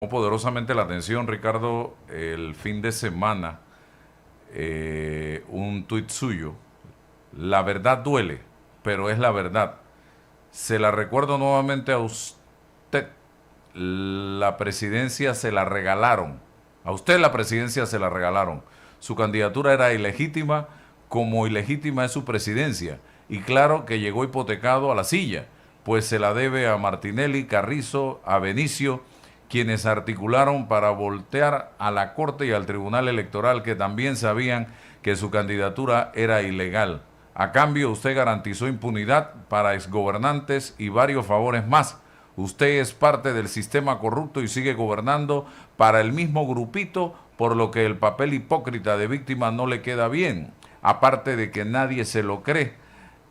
Poderosamente la atención, Ricardo, el fin de semana, un tuit suyo. La verdad duele, pero es la verdad. Se la recuerdo nuevamente a usted. La presidencia se la regalaron. A usted la presidencia se la regalaron. Su candidatura era ilegítima, como ilegítima es su presidencia. Y claro que llegó hipotecado a la silla, pues se la debe a Martinelli, Carrizo, a Benicio, quienes articularon para voltear a la Corte y al Tribunal Electoral, que también sabían que su candidatura era ilegal. A cambio, usted garantizó impunidad para exgobernantes y varios favores más. Usted es parte del sistema corrupto y sigue gobernando para el mismo grupito, por lo que el papel hipócrita de víctima no le queda bien. Aparte de que nadie se lo cree,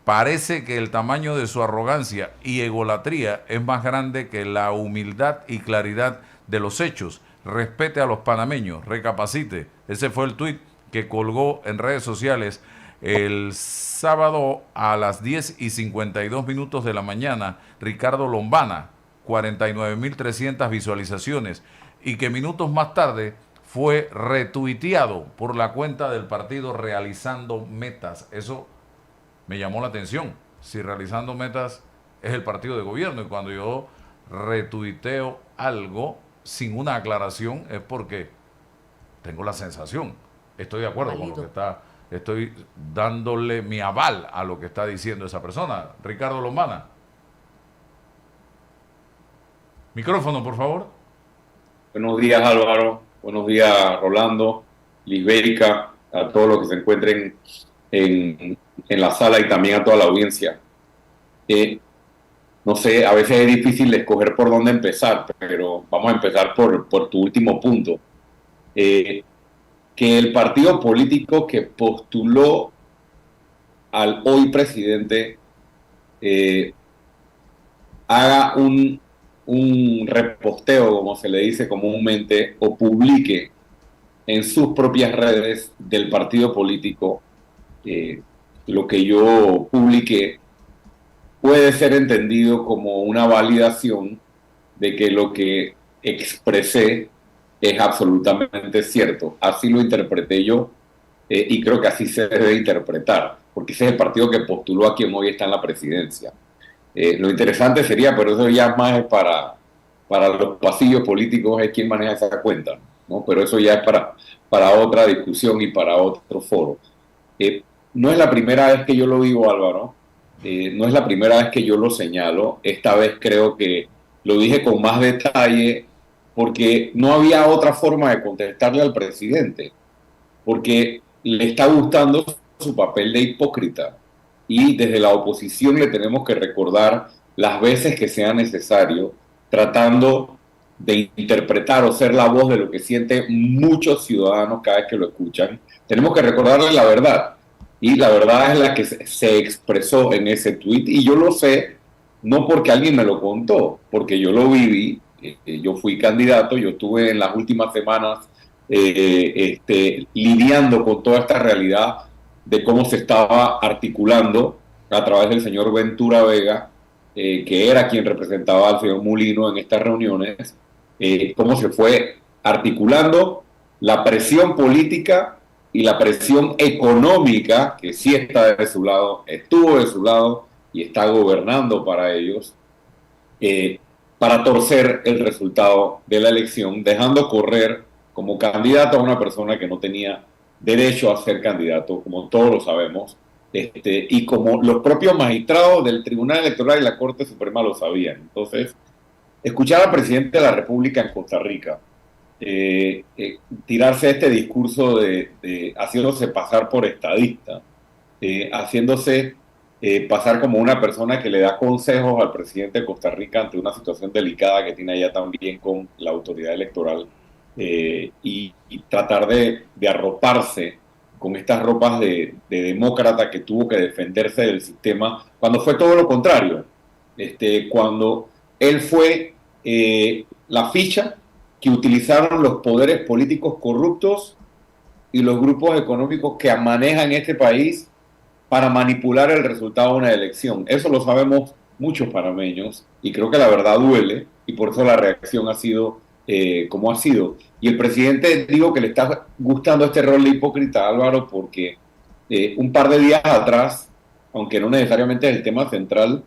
parece que el tamaño de su arrogancia y egolatría es más grande que la humildad y claridad de los hechos. Respete a los panameños, recapacite. Ese fue el tuit que colgó en redes sociales el sábado a las 10:52 de la mañana Ricardo Lombana, 49.300 visualizaciones, y que minutos más tarde fue retuiteado por la cuenta del partido Realizando Metas. Eso me llamó la atención. Si Realizando Metas es el partido de gobierno, y cuando yo retuiteo algo sin una aclaración es porque tengo la sensación, estoy de acuerdo con lo que Válido. está, estoy dándole mi aval a lo que está diciendo esa persona. Ricardo Lombana, micrófono, por favor. Buenos días, Álvaro. Buenos días, Rolando, Lisbérica, a todos los que se encuentren en la sala y también a toda la audiencia. Eh, no sé, a veces es difícil escoger por dónde empezar, pero vamos a empezar por tu último punto. Eh, que el partido político que postuló al hoy presidente eh, haga un reposteo, como se le dice comúnmente, o publique en sus propias redes del partido político lo que yo publiqué, puede ser entendido como una validación de que lo que expresé es absolutamente cierto. Así lo interpreté yo y creo que así se debe interpretar, porque ese es el partido que postuló a quien hoy está en la presidencia. Lo interesante sería, pero eso ya más es para los pasillos políticos, es quien maneja esa cuenta, ¿no? Pero eso ya es para otra discusión y para otro foro. No es la primera vez que yo lo digo, Álvaro, no es la primera vez que yo lo señalo, esta vez creo que lo dije con más detalle porque no había otra forma de contestarle al presidente, porque le está gustando su papel de hipócrita y desde la oposición le tenemos que recordar las veces que sea necesario, tratando de interpretar o ser la voz de lo que sienten muchos ciudadanos cada vez que lo escuchan. Tenemos que recordarle la verdad, y la verdad es la que se expresó en ese tuit, y yo lo sé no porque alguien me lo contó, porque yo lo viví. Yo fui candidato, yo estuve en las últimas semanas lidiando con toda esta realidad de cómo se estaba articulando a través del señor Ventura Vega, que era quien representaba al señor Mulino en estas reuniones, cómo se fue articulando la presión política y la presión económica, que sí está de su lado, estuvo de su lado y está gobernando para ellos, eh, para torcer el resultado de la elección, dejando correr como candidato a una persona que no tenía derecho a ser candidato, como todos lo sabemos, y como los propios magistrados del Tribunal Electoral y la Corte Suprema lo sabían. Entonces, escuchar al presidente de la República en Costa Rica tirarse este discurso de haciéndose pasar por estadista, haciéndose pasar como una persona que le da consejos al presidente de Costa Rica ante una situación delicada que tiene allá también con la autoridad electoral, y tratar de arroparse con estas ropas de demócrata que tuvo que defenderse del sistema, cuando fue todo lo contrario. Cuando él fue la ficha que utilizaron los poderes políticos corruptos y los grupos económicos que manejan este país para manipular el resultado de una elección. Eso lo sabemos muchos panameños y creo que la verdad duele, y por eso la reacción ha sido como ha sido. Y el presidente digo que le está gustando este rol de hipócrita, Álvaro, porque un par de días atrás, aunque no necesariamente es el tema central,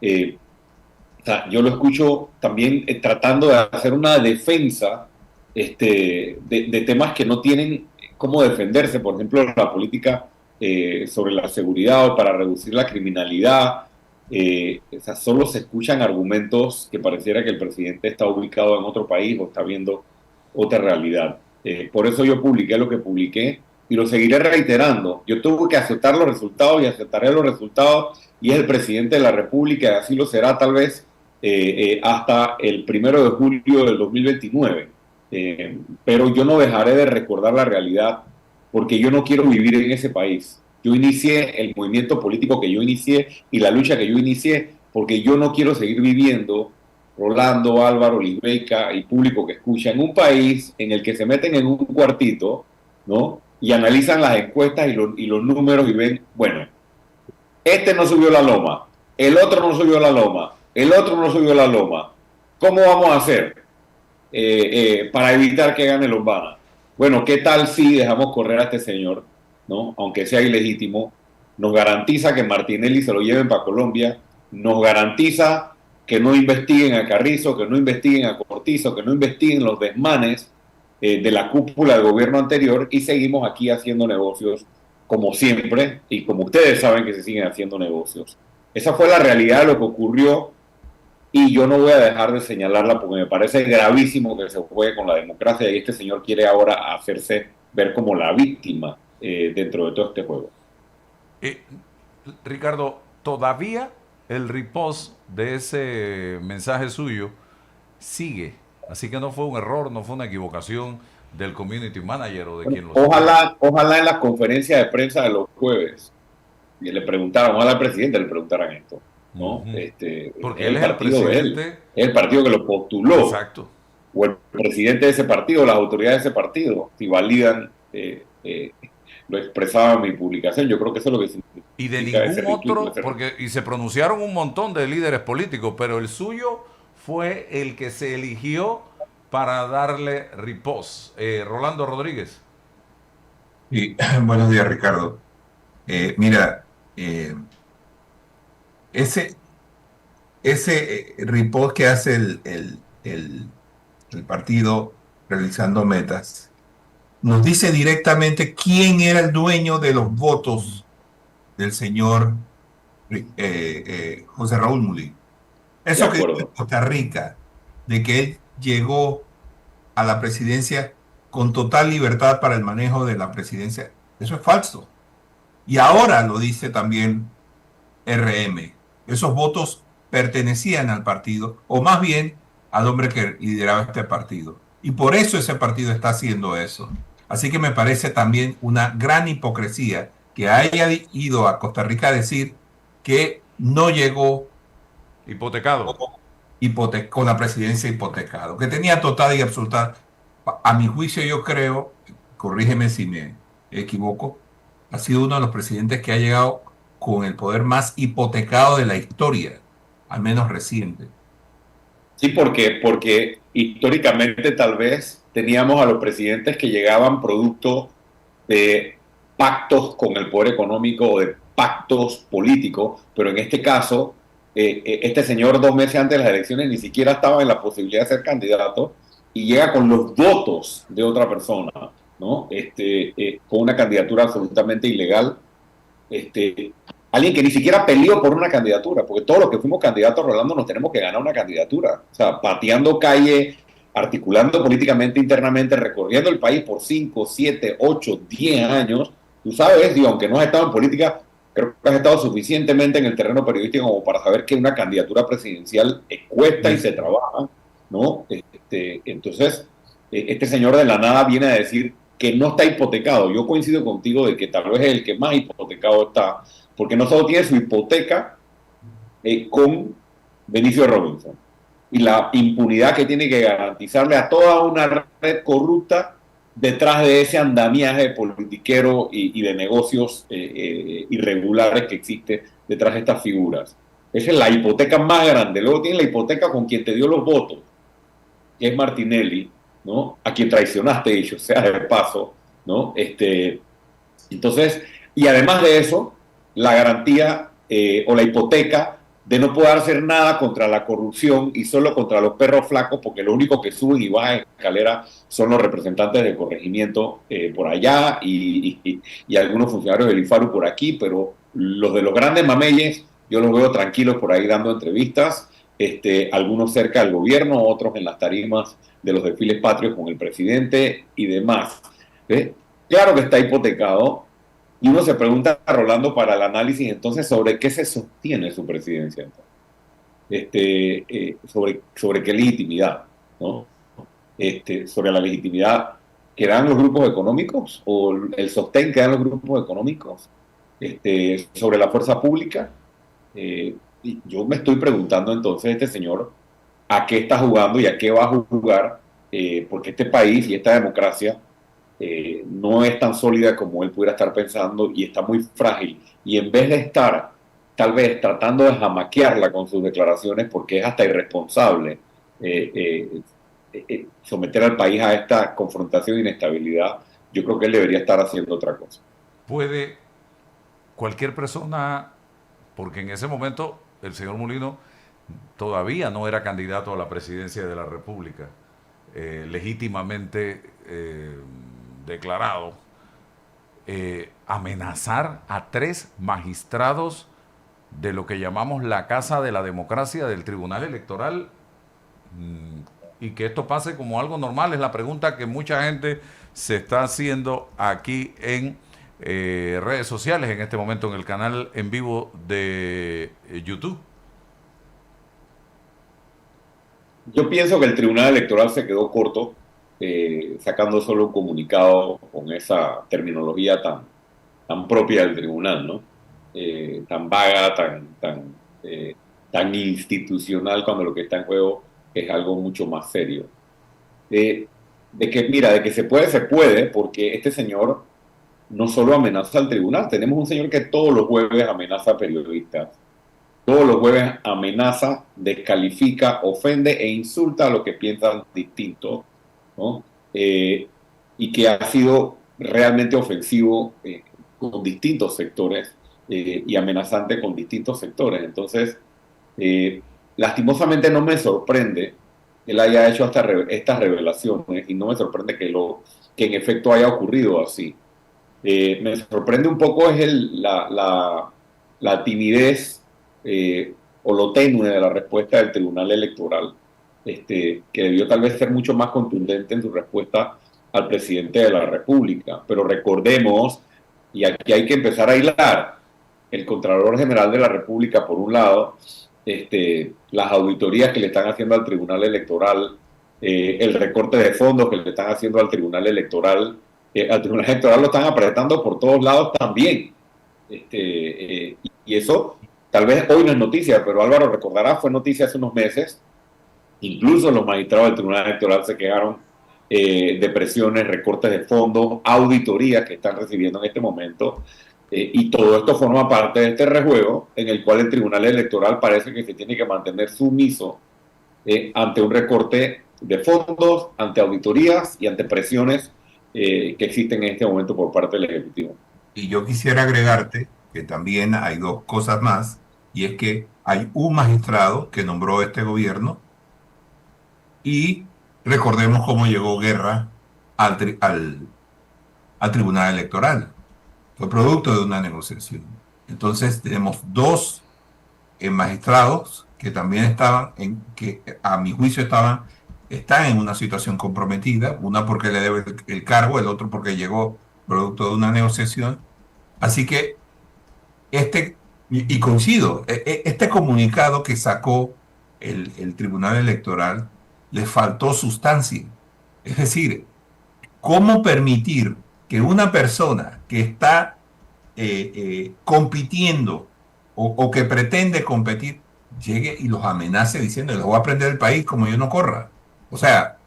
o sea, yo lo escucho también tratando de hacer una defensa de temas que no tienen cómo defenderse, por ejemplo, la política sobre la seguridad o para reducir la criminalidad. O sea, solo se escuchan argumentos que pareciera que el presidente está ubicado en otro país o está viendo otra realidad. Por eso yo publiqué lo que publiqué y lo seguiré reiterando. Yo tuve que aceptar los resultados y aceptaré los resultados y es el presidente de la República y así lo será tal vez hasta el 1 de julio del 2029. Pero yo no dejaré de recordar la realidad porque yo no quiero vivir en ese país. Yo inicié el movimiento político que yo inicié y la lucha que yo inicié porque yo no quiero seguir viviendo, Rolando, Álvaro, Lisbeca y público que escucha, en un país en el que se meten en un cuartito, ¿no? Y analizan las encuestas y los números y ven, bueno, este no subió la loma, el otro no subió la loma, el otro no subió la loma. ¿Cómo vamos a hacer para evitar que gane Lombana? Bueno, ¿qué tal si dejamos correr a este señor, ¿no? Aunque sea ilegítimo, nos garantiza que Martinelli se lo lleven para Colombia, nos garantiza que no investiguen a Carrizo, que no investiguen a Cortizo, que no investiguen los desmanes de la cúpula del gobierno anterior y seguimos aquí haciendo negocios como siempre y como ustedes saben que se siguen haciendo negocios. Esa fue la realidad de lo que ocurrió y yo no voy a dejar de señalarla porque me parece gravísimo que se juegue con la democracia y este señor quiere ahora hacerse ver como la víctima dentro de todo este juego. Ricardo, todavía el repost de ese mensaje suyo sigue. Así que no fue un error, no fue una equivocación del community manager o de Bueno, quien lo subió. ojalá en la conferencia de prensa de los jueves y le preguntaron, ojalá al presidente le preguntaran esto, ¿no? Ujú. Es Porque él el es el partido de él, presidente. es el partido que lo postuló, Exacto. o el presidente de ese partido, las autoridades de ese partido, si validan, lo expresaba en mi publicación, yo creo que eso es lo que Y de significa ese ningún retweet. otro, porque y se pronunciaron un montón de líderes políticos, pero el suyo fue el que se eligió para darle repost. Rolando Rodríguez. Y, buenos días, Ricardo. Mira, eh, ese, ese report que hace el partido realizando metas, nos dice directamente quién era el dueño de los votos del señor José Raúl Mulí. De Eso que dice acuerdo. Costa Rica, de que él llegó a la presidencia con total libertad para el manejo de la presidencia, eso es falso. Y ahora lo dice también RM. Esos votos pertenecían al partido, o más bien al hombre que lideraba este partido. Y por eso ese partido está haciendo eso. Así que me parece también una gran hipocresía que haya ido a Costa Rica a decir que no llegó Hipotecado. con la presidencia hipotecado, que tenía total y absoluta, a mi juicio yo creo, corrígeme si me equivoco, ha sido uno de los presidentes que ha llegado con el poder más hipotecado de la historia, al menos reciente. Sí, porque históricamente tal vez teníamos a los presidentes que llegaban producto de pactos con el poder económico o de pactos políticos, pero en este caso, este señor 2 meses antes de las elecciones ni siquiera estaba en la posibilidad de ser candidato y llega con los votos de otra persona, ¿no? Con una candidatura absolutamente ilegal. Alguien que ni siquiera peleó por una candidatura, porque todos los que fuimos candidatos, Rolando, nos tenemos que ganar una candidatura. O sea, pateando calle, articulando políticamente, internamente, recorriendo el país por 5, 7, 8, 10 años. Tú sabes, digo, aunque no has estado en política, creo que has estado suficientemente en el terreno periodístico como para saber que una candidatura presidencial cuesta y se trabaja, ¿no? Entonces, este señor de la nada viene a decir que no está hipotecado. Yo coincido contigo de que tal vez es el que más hipotecado está, porque no solo tiene su hipoteca con Benicio Robinson y la impunidad que tiene que garantizarle a toda una red corrupta detrás de ese andamiaje politiquero y de negocios irregulares que existe detrás de estas figuras. Esa es la hipoteca más grande. Luego tiene la hipoteca con quien te dio los votos. que es Martinelli, ¿no? A quien traicionaste, dicho sea de paso, ¿no? Entonces, y además de eso, la garantía o la hipoteca de no poder hacer nada contra la corrupción y solo contra los perros flacos, porque lo único que suben y bajan escalera son los representantes del corregimiento por allá y algunos funcionarios del IFARU por aquí, pero los de los grandes mameyes, yo los veo tranquilos por ahí dando entrevistas, algunos cerca del gobierno, otros en las tarimas de los desfiles patrios con el presidente y demás. ¿Ves? Claro que está hipotecado, y uno se pregunta, Rolando, para el análisis, entonces, ¿sobre qué se sostiene su presidencia? Sobre qué legitimidad, ¿no? Sobre la legitimidad que dan los grupos económicos o el sostén que dan los grupos económicos, sobre la fuerza pública. Y yo me estoy preguntando entonces, este señor, ¿a qué está jugando y a qué va a jugar? Porque este país y esta democracia no es tan sólida como él pudiera estar pensando y está muy frágil. Y en vez de estar tal vez tratando de jamaquearla con sus declaraciones, porque es hasta irresponsable someter al país a esta confrontación e inestabilidad, yo creo que él debería estar haciendo otra cosa. Puede cualquier persona, porque en ese momento el señor Mulino todavía no era candidato a la presidencia de la República, legítimamente declarado, amenazar a 3 magistrados de lo que llamamos la Casa de la Democracia del Tribunal Electoral, y que esto pase como algo normal, es la pregunta que mucha gente se está haciendo aquí en redes sociales, en este momento en el canal en vivo de YouTube. Yo pienso que el Tribunal Electoral se quedó corto, sacando solo un comunicado con esa terminología tan propia del tribunal, ¿no? Tan vaga, tan institucional, cuando lo que está en juego es algo mucho más serio. De que se puede, porque este señor no solo amenaza al tribunal, tenemos un señor que todos los jueves amenaza a periodistas, todos los jueves amenaza, descalifica, ofende e insulta a los que piensan distinto, ¿no? Y que ha sido realmente ofensivo con distintos sectores y amenazante con distintos sectores. Entonces, lastimosamente no me sorprende que él haya hecho estas revelaciones y no me sorprende que en efecto haya ocurrido así. Me sorprende un poco la timidez o lo tenue de la respuesta del Tribunal Electoral, que debió tal vez ser mucho más contundente en su respuesta al presidente de la República. Pero recordemos, y aquí hay que empezar a hilar, el Contralor General de la República, por un lado, las auditorías que le están haciendo al Tribunal Electoral, el recorte de fondos que le están haciendo al Tribunal Electoral lo están apretando por todos lados también. Y eso tal vez hoy no es noticia, pero Álvaro recordará, fue noticia hace unos meses. Incluso los magistrados del Tribunal Electoral se quejaron de presiones, recortes de fondos, auditorías que están recibiendo en este momento. Y todo esto forma parte de este rejuego en el cual el Tribunal Electoral parece que se tiene que mantener sumiso ante un recorte de fondos, ante auditorías y ante presiones que existen en este momento por parte del Ejecutivo. Y yo quisiera agregarte que también hay 2 cosas más, y es que hay un magistrado que nombró este gobierno, y recordemos cómo llegó Guerra al Tribunal Electoral. Fue producto de una negociación. Entonces tenemos 2 magistrados que también que a mi juicio están en una situación comprometida, una porque le debe el cargo, el otro porque llegó producto de una negociación. Así que y coincido, este comunicado que sacó el Tribunal Electoral le faltó sustancia. Es decir, ¿cómo permitir que una persona que está compitiendo o que pretende competir llegue y los amenace diciendo: les voy a prender el país como yo no corra? O sea,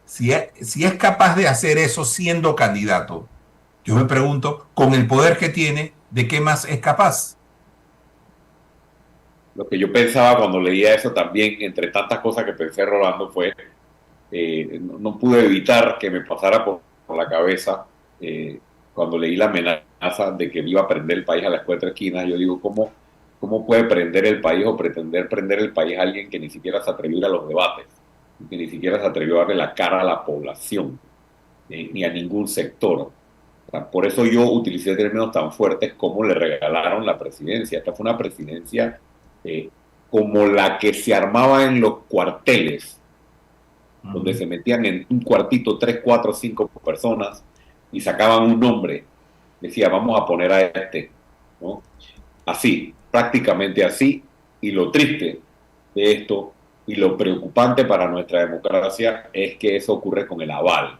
si es capaz de hacer eso siendo candidato, yo me pregunto, con el poder que tiene, ¿de qué más es capaz? lo que yo pensaba cuando leía eso también, entre tantas cosas que pensé, Rolando, fue, no pude evitar que me pasara por la cabeza cuando leí la amenaza de que iba a prender el país a las cuatro esquinas. Yo digo, ¿cómo puede prender el país o pretender prender el país a alguien que ni siquiera se atrevió a ir a los debates, que ni siquiera se atrevió a darle la cara a la población, ni a ningún sector? O sea, por eso yo utilicé términos tan fuertes como le regalaron la presidencia. Esta fue una presidencia eh, como la que se armaba en los cuarteles, donde se metían en un cuartito 3, 4, 5 personas y sacaban un nombre. Decía, vamos a poner a este, ¿no? Así, prácticamente así. Y lo triste de esto y lo preocupante para nuestra democracia es que eso ocurre con el aval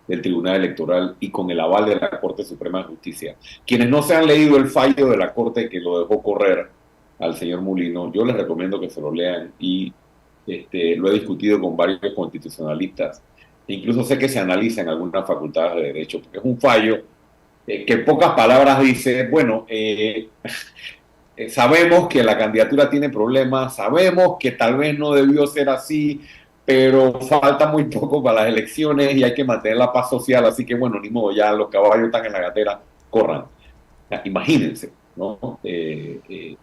del Tribunal Electoral y con el aval de la Corte Suprema de Justicia. Quienes no se han leído el fallo de la Corte que lo dejó correr al señor Mulino, yo les recomiendo que se lo lean y lo he discutido con varios constitucionalistas. Incluso sé que se analiza en algunas facultades de Derecho, porque es un fallo que en pocas palabras dice, bueno, sabemos que la candidatura tiene problemas, sabemos que tal vez no debió ser así, pero falta muy poco para las elecciones y hay que mantener la paz social, así que bueno, ni modo, ya los caballos están en la gatera, corran. Imagínense, ¿no?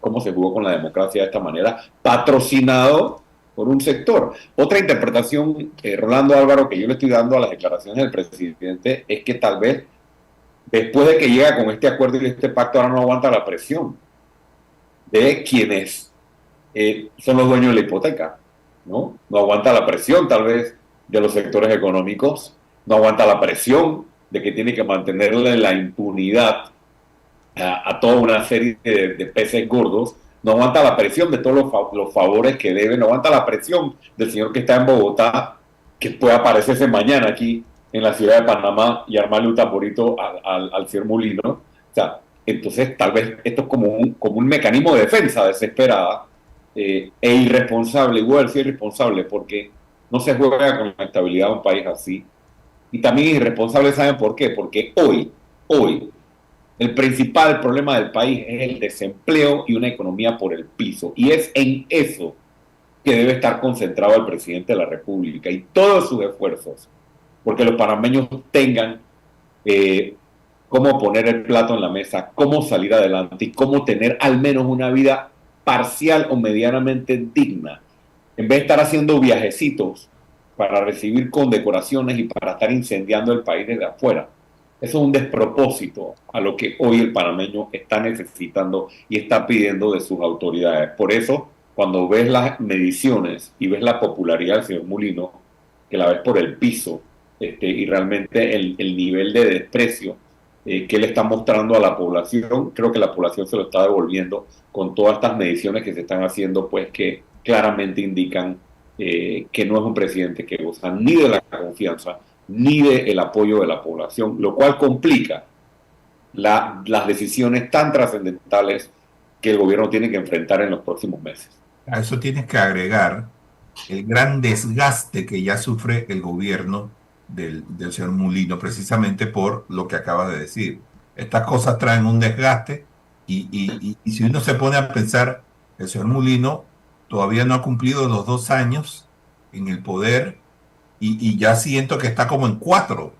Cómo se jugó con la democracia de esta manera, patrocinado por un sector. Otra interpretación, Rolando Álvaro, que yo le estoy dando a las declaraciones del presidente, es que tal vez después de que llega con este acuerdo y este pacto, ahora no aguanta la presión de quienes son los dueños de la hipoteca, ¿no? No aguanta la presión tal vez de los sectores económicos, no aguanta la presión de que tiene que mantenerle la impunidad a toda una serie de peces gordos, no aguanta la presión de todos los favores que debe, no aguanta la presión del señor que está en Bogotá, que puede aparecerse mañana aquí en la ciudad de Panamá y armarle un tamborito al señor Mulino. O sea, entonces tal vez esto es como un mecanismo de defensa desesperada e irresponsable, igual sí irresponsable, porque no se juega con la estabilidad de un país así. Y también irresponsable, ¿saben por qué? Porque hoy, el principal problema del país es el desempleo y una economía por el piso. Y es en eso que debe estar concentrado el presidente de la República y todos sus esfuerzos, porque los panameños tengan cómo poner el plato en la mesa, cómo salir adelante y cómo tener al menos una vida parcial o medianamente digna, en vez de estar haciendo viajecitos para recibir condecoraciones y para estar incendiando el país desde afuera. Eso es un despropósito a lo que hoy el panameño está necesitando y está pidiendo de sus autoridades. Por eso, cuando ves las mediciones y ves la popularidad del señor Mulino, que la ves por el piso, y realmente el nivel de desprecio que él está mostrando a la población, creo que la población se lo está devolviendo con todas estas mediciones que se están haciendo, pues que claramente indican que no es un presidente que goza ni de la confianza ni del apoyo de la población, lo cual complica las decisiones tan trascendentales que el gobierno tiene que enfrentar en los próximos meses. A eso tienes que agregar el gran desgaste que ya sufre el gobierno del señor Mulino, precisamente por lo que acabas de decir. Estas cosas traen un desgaste y si uno se pone a pensar, el señor Mulino todavía no ha cumplido los 2 años en el poder y ya siento que está como en 4,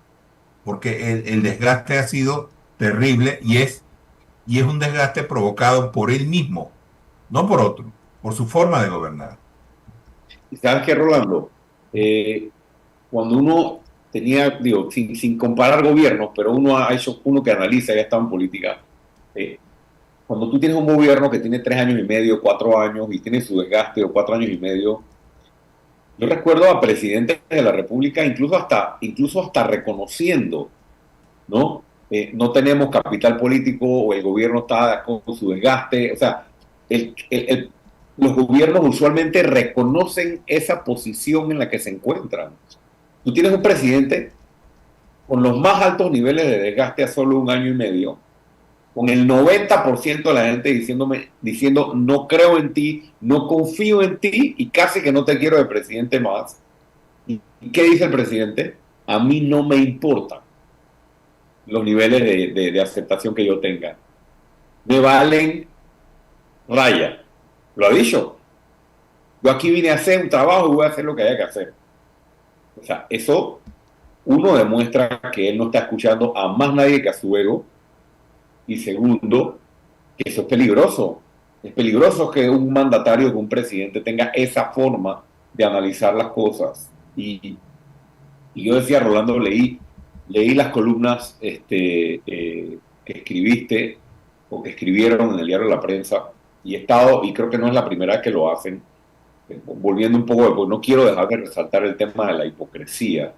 porque el desgaste ha sido terrible y es un desgaste provocado por él mismo, no por otro, por su forma de gobernar. ¿Y sabes qué, Rolando? Cuando uno tenía, digo, sin comparar gobiernos, pero uno que analiza, ya está en política, cuando tú tienes un gobierno que tiene 3 años y medio, 4 años, y tiene su desgaste o 4 años y medio, yo recuerdo a presidentes de la República incluso hasta reconociendo, ¿no? No tenemos capital político o el gobierno está con su desgaste. O sea, los gobiernos usualmente reconocen esa posición en la que se encuentran. Tú tienes un presidente con los más altos niveles de desgaste a solo 1 año y medio, con el 90% de la gente diciendo no creo en ti, no confío en ti y casi que no te quiero de presidente más. ¿Y qué dice el presidente? A mí no me importan los niveles de aceptación que yo tenga. Me valen raya. Lo ha dicho. Yo aquí vine a hacer un trabajo y voy a hacer lo que haya que hacer. O sea, eso uno demuestra que él no está escuchando a más nadie que a su ego. Y segundo, que eso es peligroso. Es peligroso que un mandatario, que un presidente tenga esa forma de analizar las cosas. Y yo decía, Rolando, leí las columnas que escribiste o que escribieron en el diario La Prensa y he estado, y creo que no es la primera vez que lo hacen, volviendo un poco, porque no quiero dejar de resaltar el tema de la hipocresía,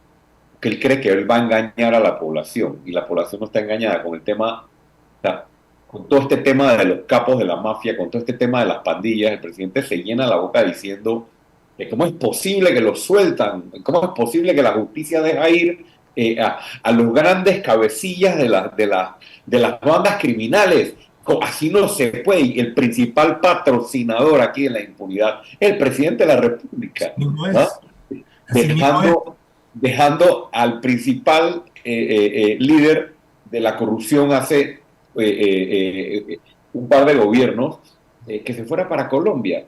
que él cree que él va a engañar a la población y la población no está engañada con el tema, o sea, con todo este tema de los capos de la mafia, con todo este tema de las pandillas. El presidente se llena la boca diciendo cómo es posible que los sueltan, cómo es posible que la justicia deja ir a los grandes cabecillas de las bandas criminales. Así no se puede. Y el principal patrocinador aquí de la impunidad es el presidente de la República, No ¿no? es. Así mismo es. Dejando al principal líder de la corrupción hace un par de gobiernos que se fuera para Colombia.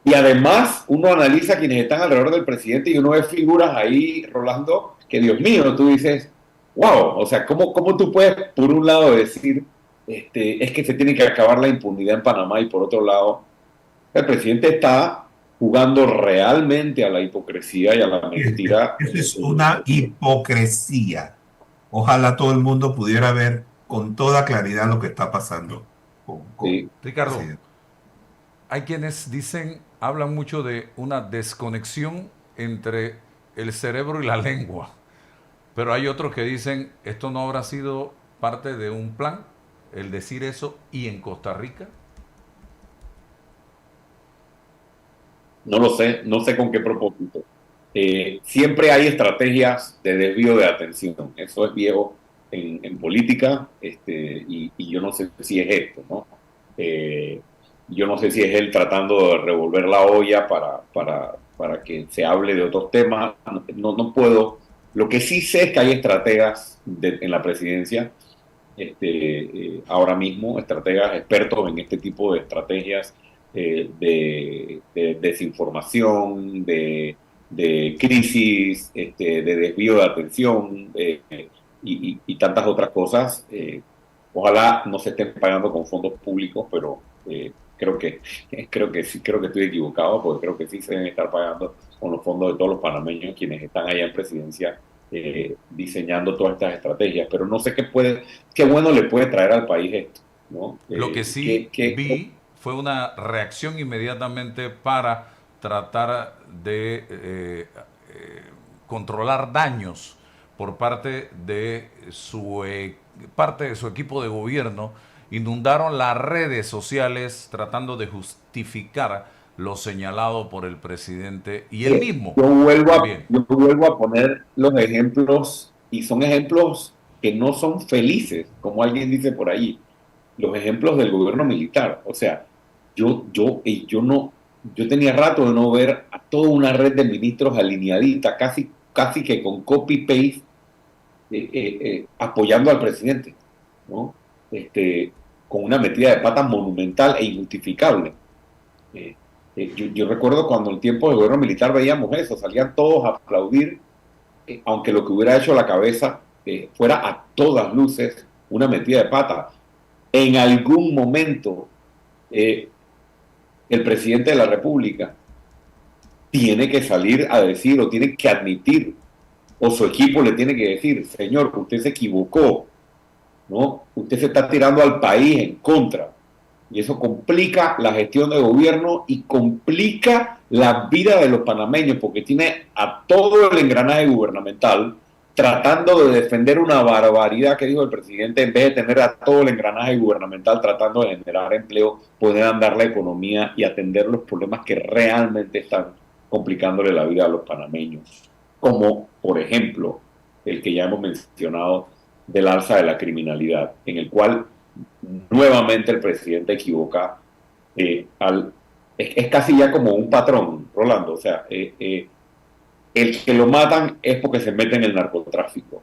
Y además uno analiza quienes están alrededor del presidente y uno ve figuras ahí, Rolando, que Dios mío, tú dices, wow, o sea, ¿cómo tú puedes por un lado decir es que se tiene que acabar la impunidad en Panamá y por otro lado el presidente está jugando realmente a la hipocresía y a la mentira? Eso es una hipocresía. Ojalá todo el mundo pudiera ver con toda claridad lo que está pasando con Sí. el Ricardo, presidente. hay quienes dicen, hablan mucho de una desconexión entre el cerebro y la lengua, pero hay otros que dicen, esto no habrá sido parte de un plan, el decir eso, y en Costa Rica. No lo sé, no sé con qué propósito. Siempre hay estrategias de desvío de atención. Eso es viejo en política, y yo no sé si es esto, ¿no? Yo no sé si es él tratando de revolver la olla para que se hable de otros temas. No puedo. Lo que sí sé es que hay estrategas en la presidencia, ahora mismo, estrategas expertos en este tipo de estrategias de desinformación, de crisis, de desvío de atención y tantas otras cosas. Ojalá no se estén pagando con fondos públicos, pero creo que estoy equivocado, porque creo que sí se deben estar pagando con los fondos de todos los panameños quienes están allá en presidencia diseñando todas estas estrategias. Pero no sé qué bueno le puede traer al país esto, ¿no? Lo que sí vi fue una reacción inmediatamente para tratar de controlar daños por parte de su equipo de gobierno. Inundaron las redes sociales tratando de justificar lo señalado por el presidente y él mismo. Yo vuelvo a poner los ejemplos, y son ejemplos que no son felices, como alguien dice por ahí, los ejemplos del gobierno militar. O sea, yo tenía rato de no ver a toda una red de ministros alineadita, casi que con copy-paste, apoyando al presidente, ¿no? Con una metida de pata monumental e injustificable. Yo recuerdo cuando en el tiempo del gobierno militar veíamos eso, salían todos a aplaudir, aunque lo que hubiera hecho la cabeza fuera a todas luces una metida de pata. En algún momento el presidente de la República tiene que salir a decir, o tiene que admitir, o su equipo le tiene que decir, señor, usted se equivocó, ¿no? Usted se está tirando al país en contra. Y eso complica la gestión de gobierno y complica la vida de los panameños, porque tiene a todo el engranaje gubernamental tratando de defender una barbaridad que dijo el presidente, en vez de tener a todo el engranaje gubernamental tratando de generar empleo, poder andar la economía y atender los problemas que realmente están complicándole la vida a los panameños, como por ejemplo el que ya hemos mencionado del alza de la criminalidad, en el cual nuevamente el presidente equivoca. Es casi ya como un patrón, Rolando. O sea, el que lo matan es porque se mete en el narcotráfico.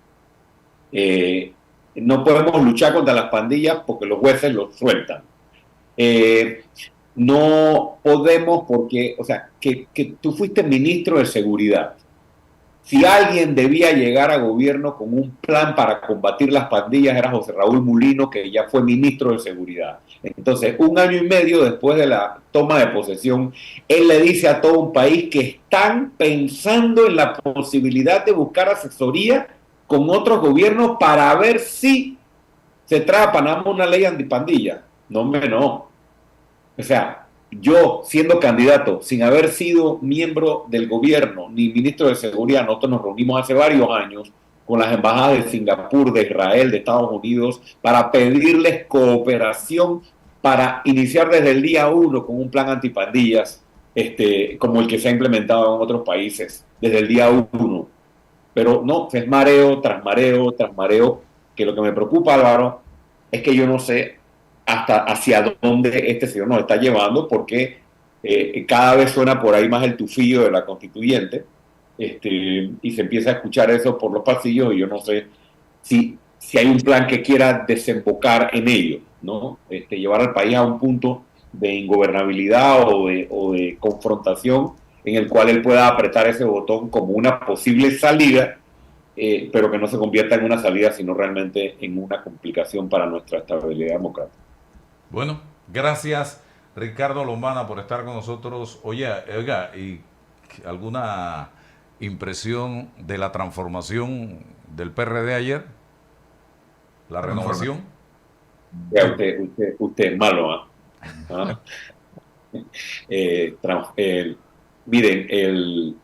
No podemos luchar contra las pandillas porque los jueces los sueltan. no podemos porque, o sea, que tú fuiste ministro de seguridad. Si alguien debía llegar a gobierno con un plan para combatir las pandillas era José Raúl Mulino, que ya fue ministro de seguridad. Entonces, 1 año y medio después de la toma de posesión, él le dice a todo un país que están pensando en la posibilidad de buscar asesoría con otros gobiernos para ver si se trae a Panamá una ley antipandilla. No, hombre, no. O sea, yo siendo candidato, sin haber sido miembro del gobierno ni ministro de seguridad, nosotros nos reunimos hace varios años con las embajadas de Singapur, de Israel, de Estados Unidos, para pedirles cooperación para iniciar desde el día 1 con un plan antipandillas, como el que se ha implementado en otros países, desde el día 1. Pero no, es mareo tras mareo tras mareo, que lo que me preocupa, Álvaro, es que yo no sé hasta hacia dónde este señor nos está llevando, porque cada vez suena por ahí más el tufillo de la constituyente, y se empieza a escuchar eso por los pasillos, y yo no sé si hay un plan que quiera desembocar en ello, ¿no? Llevar al país a un punto de ingobernabilidad o de confrontación en el cual él pueda apretar ese botón como una posible salida, pero que no se convierta en una salida, sino realmente en una complicación para nuestra estabilidad democrática. Bueno, gracias Ricardo Lombana por estar con nosotros. Oiga, ¿y alguna impresión de la transformación del PRD ayer? ¿La renovación? Ya, usted es malo, ¿ah? ¿Ah? Miren, el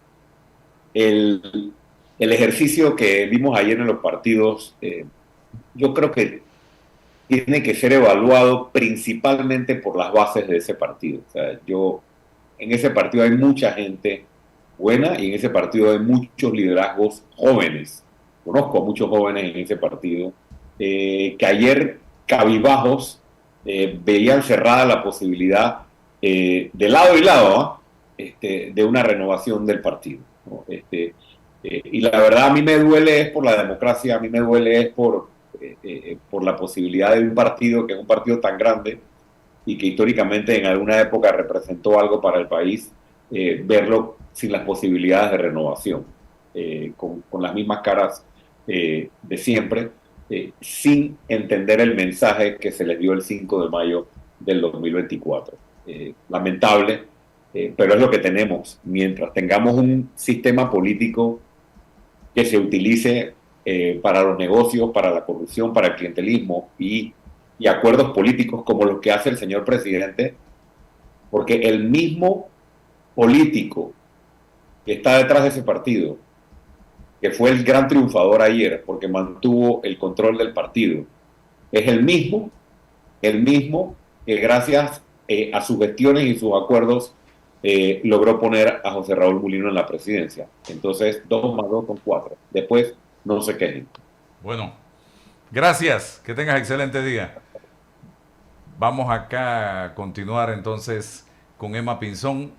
ejercicio que vimos ayer en los partidos, yo creo que tiene que ser evaluado principalmente por las bases de ese partido. O sea, en ese partido hay mucha gente buena y en ese partido hay muchos liderazgos jóvenes. Conozco a muchos jóvenes en ese partido que ayer cabizbajos veían cerrada la posibilidad de lado y lado de una renovación del partido, ¿no? Y la verdad a mí me duele es por la democracia, a mí me duele es por la posibilidad de un partido que es un partido tan grande y que históricamente en alguna época representó algo para el país, verlo sin las posibilidades de renovación, con las mismas caras de siempre, sin entender el mensaje que se les dio el 5 de mayo del 2024. Lamentable, pero es lo que tenemos. Mientras tengamos un sistema político que se utilice para los negocios, para la corrupción, para el clientelismo y acuerdos políticos como los que hace el señor presidente, porque el mismo político que está detrás de ese partido, que fue el gran triunfador ayer porque mantuvo el control del partido, es el mismo que gracias a sus gestiones y sus acuerdos logró poner a José Raúl Mulino en la presidencia. Entonces, 2 más 2 son 4. Después, no se quejen. Bueno, gracias. Que tengas excelente día. Vamos acá a continuar entonces con Emma Pinzón.